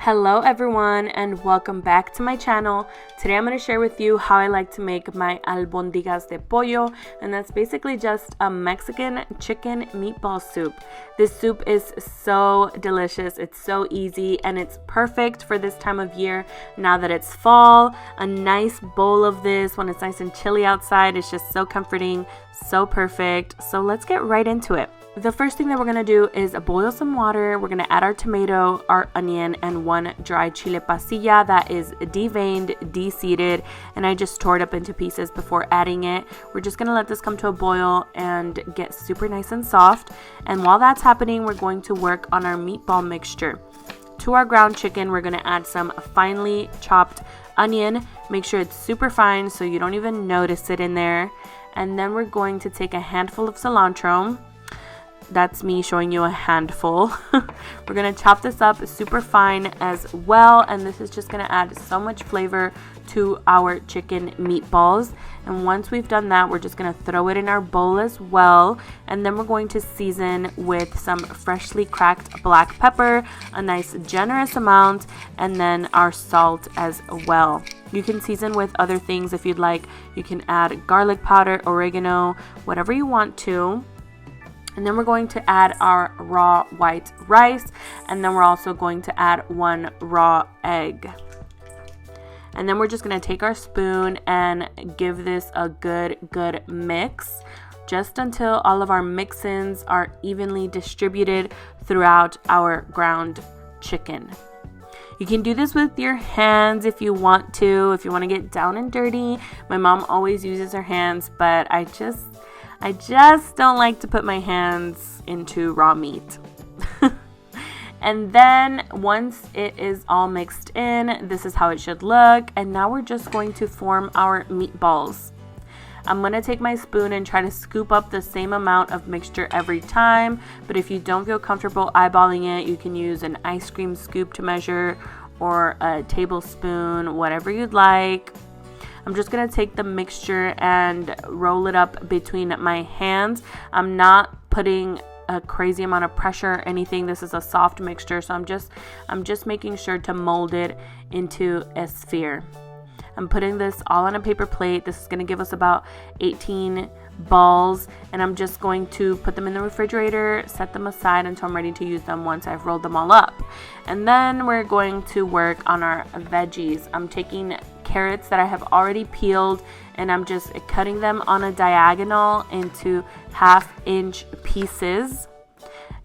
Hello everyone and welcome back to my channel. Today I'm going to share with you how I like to make my albondigas de pollo, and that's basically just a Mexican chicken meatball soup. This soup is so delicious, it's so easy, and it's perfect for this time of year now that it's fall. A nice bowl of this when it's nice and chilly outside is just so comforting, so perfect. So let's get right into it. The first thing that we're going to do is boil some water. We're going to add our tomato, our onion, and one dry chile pasilla that is deveined, de-seeded, and I just tore it up into pieces before adding it. We're just going to let this come to a boil and get super nice and soft. And while that's happening, we're going to work on our meatball mixture. To our ground chicken, we're going to add some finely chopped onion. Make sure it's super fine so you don't even notice it in there. And then we're going to take a handful of cilantro. That's me showing you a handful. We're going to chop this up super fine as well, and this is just going to add so much flavor to our chicken meatballs. And once we've done that, we're just going to throw it in our bowl as well, and then we're going to season with some freshly cracked black pepper, a nice generous amount, and then our salt as well. You can season with other things if you'd like. You can add garlic powder, oregano, whatever you want to. And then we're going to add our raw white rice, and then we're also going to add one raw egg. And then we're just going to take our spoon and give this a good mix, just until all of our mix-ins are evenly distributed throughout our ground chicken. You can do this with your hands if you want to get down and dirty. My mom always uses her hands, but I just don't like to put my hands into raw meat. And then once it is all mixed in, this is how it should look. And now we're just going to form our meatballs. I'm going to take my spoon and try to scoop up the same amount of mixture every time. But if you don't feel comfortable eyeballing it, you can use an ice cream scoop to measure, or a tablespoon, whatever you'd like. I'm just going to take the mixture and roll it up between my hands. I'm not putting a crazy amount of pressure or anything. This is a soft mixture, so I'm just making sure to mold it into a sphere. I'm putting this all on a paper plate. This is going to give us about 18 balls, and I'm just going to put them in the refrigerator, set them aside until I'm ready to use them once I've rolled them all up. And then we're going to work on our veggies. I'm taking carrots that I have already peeled, and I'm just cutting them on a diagonal into 1/2-inch pieces.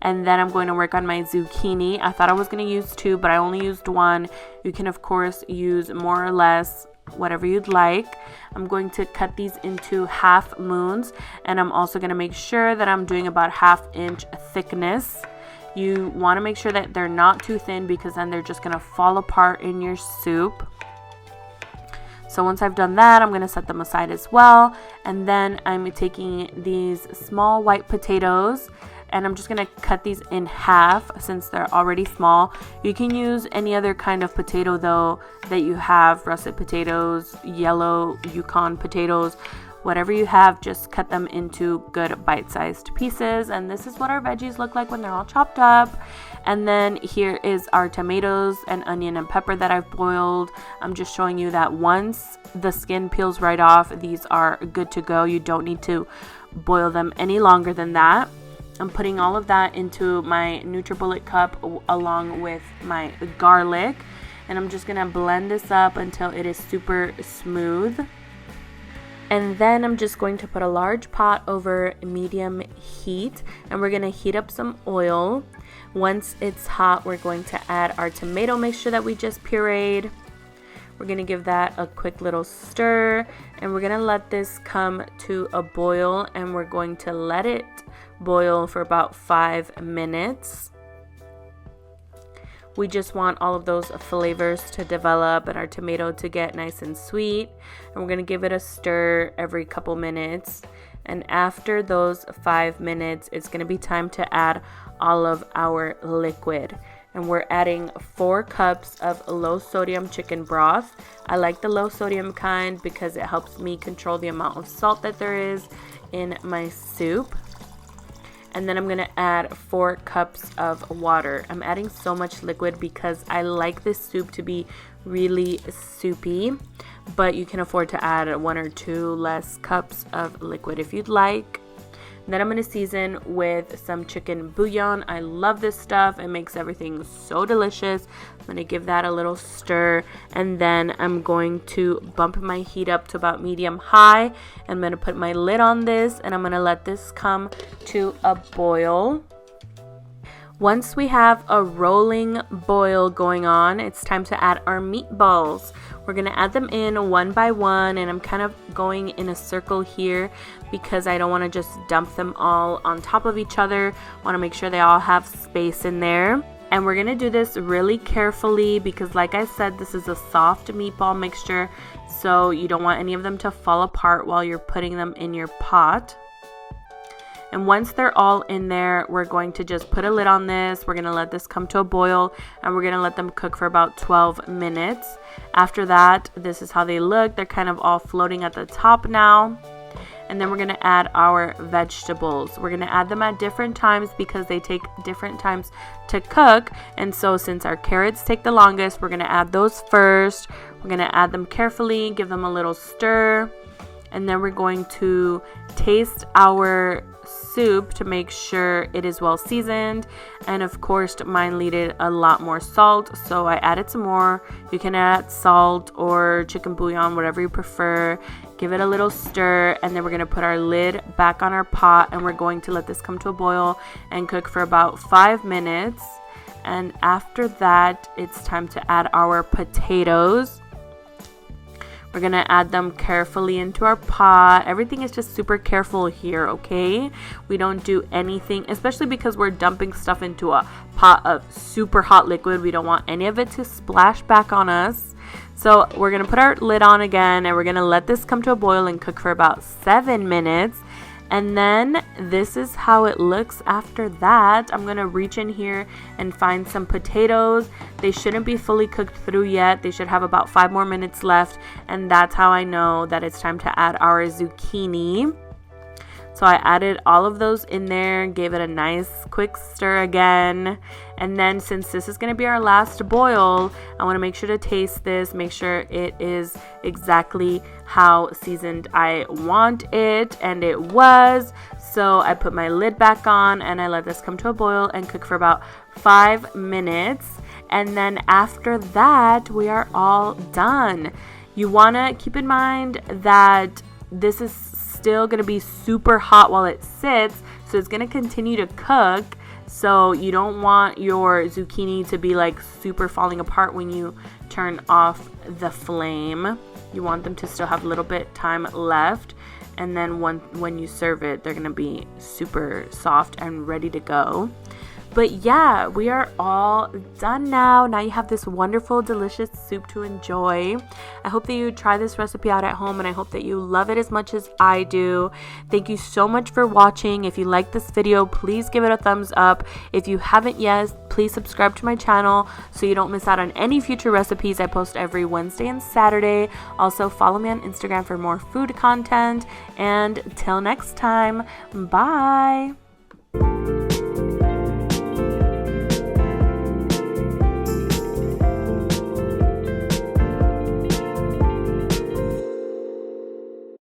And then I'm going to work on my zucchini. I thought I was going to use 2, but I only used 1. You can of course use more or less, whatever you'd like. I'm going to cut these into half moons, and I'm also going to make sure that I'm doing about 1/2-inch thickness. You want to make sure that they're not too thin, because then they're just going to fall apart in your soup. So once I've done that, I'm going to set them aside as well. And then I'm taking these small white potatoes, and I'm just going to cut these in half since they're already small. You can use any other kind of potato though that you have, russet potatoes, yellow Yukon potatoes, whatever you have, just cut them into good bite-sized pieces. And this is what our veggies look like when they're all chopped up. And then here is our tomatoes and onion and pepper that I've boiled. I'm just showing you that once the skin peels right off, these are good to go. You don't need to boil them any longer than that. I'm putting all of that into my NutriBullet cup along with my garlic. And I'm just going to blend this up until it is super smooth. And then I'm just going to put a large pot over medium heat, and we're going to heat up some oil. Once it's hot, we're going to add our tomato mixture that we just pureed. We're going to give that a quick little stir, and we're going to let this come to a boil, and we're going to let it boil for about 5 minutes. We just want all of those flavors to develop and our tomato to get nice and sweet. And we're going to give it a stir every couple minutes. And after those 5 minutes, it's going to be time to add all of our liquid. And we're adding 4 cups of low sodium chicken broth. I like the low sodium kind because it helps me control the amount of salt that there is in my soup. and then I'm gonna add 4 cups of water. I'm adding so much liquid because I like this soup to be really soupy, but you can afford to add 1 or 2 less cups of liquid if you'd like. Then I'm going to season with some chicken bouillon. I love this stuff. It makes everything so delicious. I'm going to give that a little stir, and then I'm going to bump my heat up to about medium high. I'm going to put my lid on this, and I'm going to let this come to a boil. Once we have a rolling boil going on, it's time to add our meatballs. We're going to add them in one by one, and I'm kind of going in a circle here because I don't want to just dump them all on top of each other. I want to make sure they all have space in there. And we're going to do this really carefully because, like I said, this is a soft meatball mixture, so you don't want any of them to fall apart while you're putting them in your pot. And once they're all in there, we're going to just put a lid on this. We're going to let this come to a boil, and we're going to let them cook for about 12 minutes. After that, this is how they look. They're kind of all floating at the top now. And then we're going to add our vegetables. We're going to add them at different times because they take different times to cook. And so since our carrots take the longest, we're going to add those first. We're going to add them carefully, give them a little stir. And then we're going to taste our soup to make sure it is well seasoned. And of course, mine needed a lot more salt, so I added some more. You can add salt or chicken bouillon, whatever you prefer. Give it a little stir, and then we're going to put our lid back on our pot, and we're going to let this come to a boil and cook for about 5 minutes. And after that, it's time to add our potatoes. We're going to add them carefully into our pot. Everything is just super careful here, okay? We don't do anything, especially because we're dumping stuff into a pot of super hot liquid. We don't want any of it to splash back on us. So we're going to put our lid on again, and we're going to let this come to a boil and cook for about 7 minutes. And then this is how it looks after that. I'm going to reach in here and find some potatoes. They shouldn't be fully cooked through yet. They should have about 5 more minutes left. And that's how I know that it's time to add our zucchini. So I added all of those in there, gave it a nice quick stir again. And then since this is going to be our last boil, I want to make sure to taste this, make sure it is exactly how seasoned I want it, and it was. So I put my lid back on and I let this come to a boil and cook for about 5 minutes. And then after that, we are all done. You want to keep in mind that this is still going to be super hot while it sits, so it's going to continue to cook. So you don't want your zucchini to be like super falling apart when you turn off the flame. You want them to still have a little bit time left, and then when you serve it, they're going to be super soft and ready to go. But yeah, we are all done now. Now you have this wonderful, delicious soup to enjoy. I hope that you try this recipe out at home, and I hope that you love it as much as I do. Thank you so much for watching. If you like this video, please give it a thumbs up. If you haven't yet, please subscribe to my channel so you don't miss out on any future recipes. I post every Wednesday and Saturday. Also, follow me on Instagram for more food content. And till next time, bye.